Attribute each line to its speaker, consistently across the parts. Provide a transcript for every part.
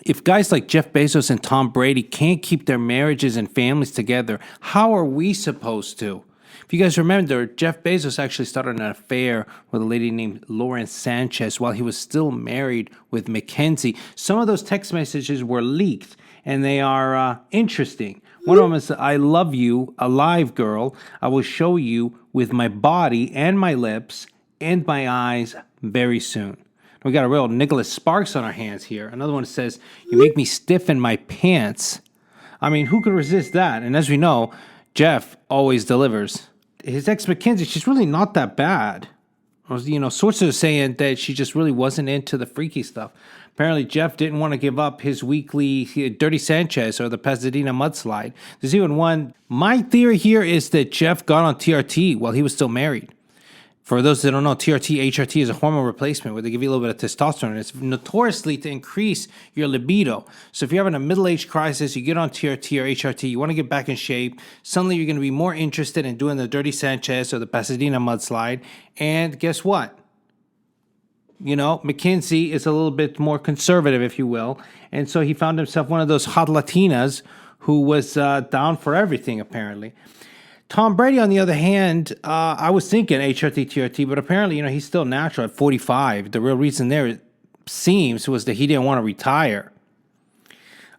Speaker 1: If guys like Jeff Bezos and Tom Brady can't keep their marriages and families together, how are we supposed to? If you guys remember, Jeff Bezos actually started an affair with a lady named Lauren Sanchez while he was still married with Mackenzie. Some of those text messages were leaked, and they are interesting. One of them is, "I love you, alive girl. I will show you with my body and my lips and my eyes very soon." We got a real Nicholas Sparks on our hands here. Another one says, "You make me stiff in my pants." I mean, who could resist that? And as we know, Jeff always delivers. His ex Mackenzie, she's really not that bad. Sources are saying that she just really wasn't into the freaky stuff. Apparently, Jeff didn't want to give up his weekly Dirty Sanchez or the Pasadena mudslide. There's even one. My theory here is that Jeff got on TRT while he was still married. For those that don't know, TRT, HRT is a hormone replacement where they give you a little bit of testosterone. It's notoriously to increase your libido. So if you're having a middle-age crisis, you get on TRT or HRT, you want to get back in shape, suddenly you're going to be more interested in doing the Dirty Sanchez or the Pasadena mudslide. And guess what? Mackenzie is a little bit more conservative, if you will. And so he found himself one of those hot Latinas who was down for everything, apparently. Tom Brady, on the other hand, I was thinking HRT, TRT, but apparently, he's still natural at 45. The real reason there, it seems, was that he didn't want to retire.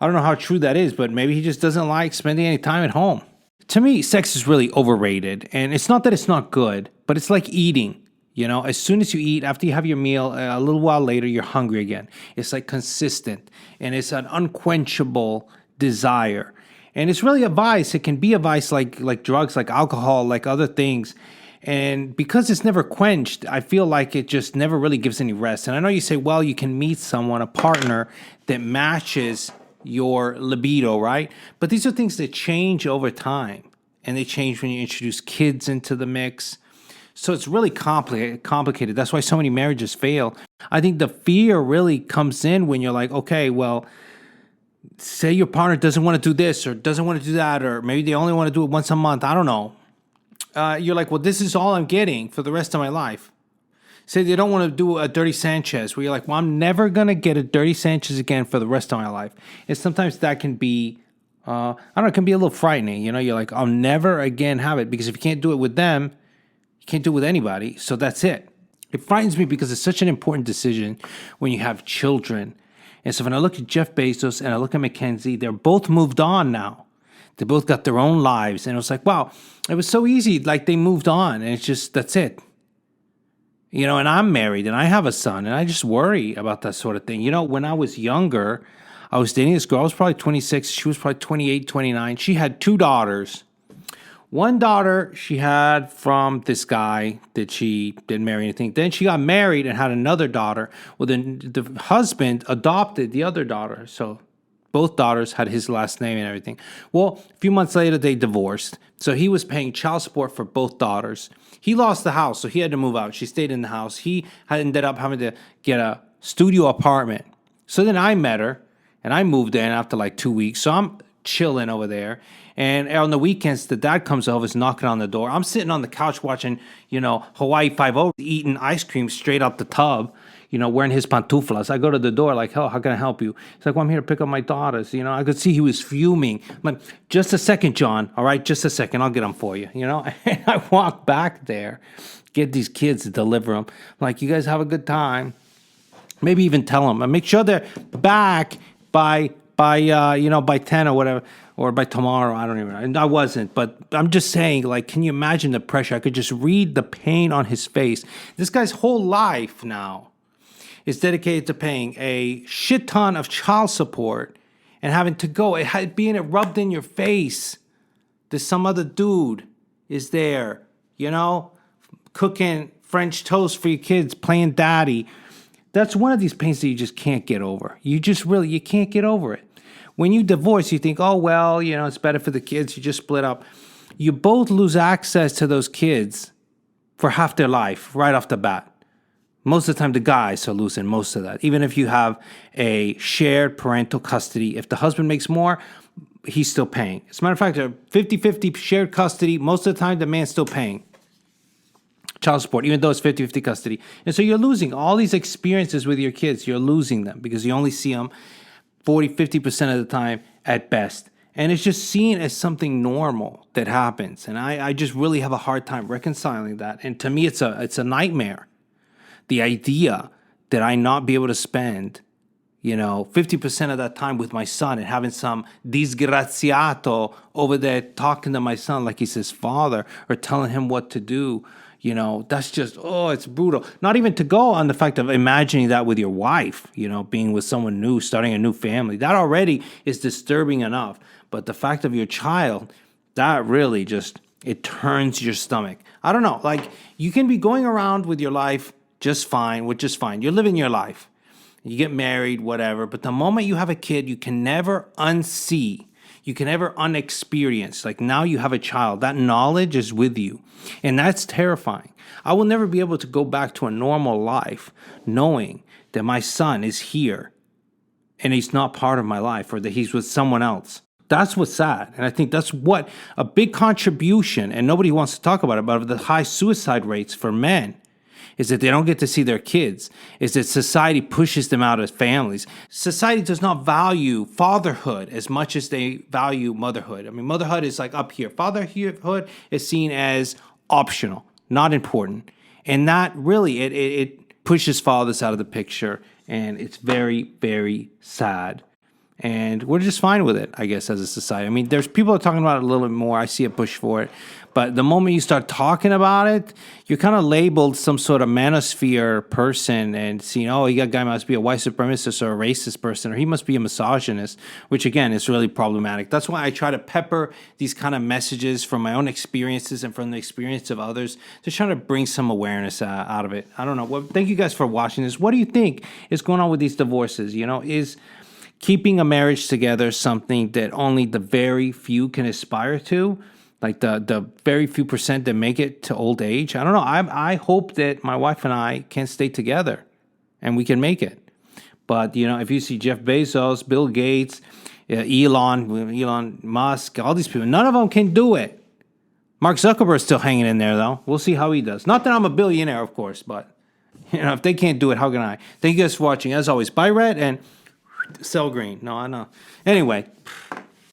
Speaker 1: I don't know how true that is, but maybe he just doesn't like spending any time at home. To me, sex is really overrated, and it's not that it's not good, but it's like eating. As soon as you eat, after you have your meal, a little while later, you're hungry again. It's like consistent, and it's an unquenchable desire. And it's really a vice. It can be a vice like drugs, like alcohol, like other things. And because it's never quenched, I feel like it just never really gives any rest. And I know you say, well, you can meet someone, a partner that matches your libido, right? But these are things that change over time. And they change when you introduce kids into the mix. So it's really complicated. That's why so many marriages fail. I think the fear really comes in when you're like, okay, well, say your partner doesn't want to do this or doesn't want to do that, or maybe they only want to do it once a month. I don't know. You're like, well, this is all I'm getting for the rest of my life. Say they don't want to do a Dirty Sanchez, where you're like, well, I'm never going to get a Dirty Sanchez again for the rest of my life. And sometimes that can be, I don't know, it can be a little frightening. You're like, I'll never again have it, because if you can't do it with them, you can't do it with anybody. So that's it. It frightens me because it's such an important decision when you have children. And so when I look at Jeff Bezos and I look at Mackenzie, they're both moved on now. They both got their own lives. And it was like, wow, it was so easy. Like they moved on. And it's just, that's it. And I'm married and I have a son. And I just worry about that sort of thing. When I was younger, I was dating this girl. I was probably 26. She was probably 28, 29. She had 2 daughters. One daughter she had from this guy that she didn't marry anything. Then she got married and had another daughter. Well, then the husband adopted the other daughter. So both daughters had his last name and everything. Well, a few months later, they divorced. So he was paying child support for both daughters. He lost the house, so he had to move out. She stayed in the house. He had ended up having to get a studio apartment. So then I met her, and I moved in after like 2 weeks. So I'm chilling over there. And on the weekends, the dad comes over, is knocking on the door. I'm sitting on the couch watching, Hawaii Five-0, eating ice cream straight out the tub, wearing his pantuflas. I go to the door like, hell, how can I help you? He's like, well, I'm here to pick up my daughters. I could see he was fuming. I'm like, just a second, John. All right, just a second. I'll get them for you, And I walk back there, get these kids to deliver them. I'm like, you guys have a good time. Maybe even tell them. And make sure they're back by 10 or whatever. Or by tomorrow, I don't even know. And I wasn't, but I'm just saying, like, can you imagine the pressure? I could just read the pain on his face. This guy's whole life now is dedicated to paying a shit ton of child support and having to go, being rubbed in your face that some other dude is there, cooking French toast for your kids, playing daddy. That's one of these pains that you just can't get over. You can't get over it. When you divorce, you think, oh, well, it's better for the kids. You just split up. You both lose access to those kids for half their life right off the bat. Most of the time, the guys are losing most of that. Even if you have a shared parental custody, if the husband makes more, he's still paying. As a matter of fact, 50-50 shared custody, most of the time, the man's still paying child support, even though it's 50-50 custody. And so you're losing all these experiences with your kids. You're losing them because you only see them 40, 50% of the time at best. And it's just seen as something normal that happens. And I just really have a hard time reconciling that. And to me, it's a nightmare. The idea that I not be able to spend, 50% of that time with my son and having some disgraziato over there talking to my son like he's his father or telling him what to do. That's just, it's brutal. Not even to go on the fact of imagining that with your wife, being with someone new, starting a new family. That already is disturbing enough. But the fact of your child, that really just, it turns your stomach. I don't know. Like, you can be going around with your life just fine, which is fine. You're living your life. You get married, whatever. But the moment you have a kid, you can never unsee. You can never unexperience. Like, now you have a child. That knowledge is with you. And that's terrifying. I will never be able to go back to a normal life knowing that my son is here and he's not part of my life or that he's with someone else. That's what's sad. And I think that's what a big contribution, and nobody wants to talk about it, but the high suicide rates for men is that they don't get to see their kids, is that society pushes them out of families. Society does not value fatherhood as much as they value motherhood. I mean, motherhood is like up here. Fatherhood is seen as optional, not important. And that really, it pushes fathers out of the picture, and it's very, very sad. And we're just fine with it, I guess, as a society. I mean, there's people are talking about it a little bit more. I see a push for it. But the moment you start talking about it, you're kind of labeled some sort of manosphere person and seeing, that guy must be a white supremacist or a racist person, or he must be a misogynist, which, again, is really problematic. That's why I try to pepper these kind of messages from my own experiences and from the experience of others, just trying to bring some awareness out of it. I don't know. Well, thank you guys for watching this. What do you think is going on with these divorces? Is keeping a marriage together something that only the very few can aspire to, like the very few percent that make it to old age? I don't know. I hope that my wife and I can stay together and we can make it. But, if you see Jeff Bezos, Bill Gates, Elon Musk, all these people, none of them can do it. Mark Zuckerberg's still hanging in there, though. We'll see how he does. Not that I'm a billionaire, of course, but, if they can't do it, how can I? Thank you guys for watching. As always, buy red and sell green. No, I know. Anyway.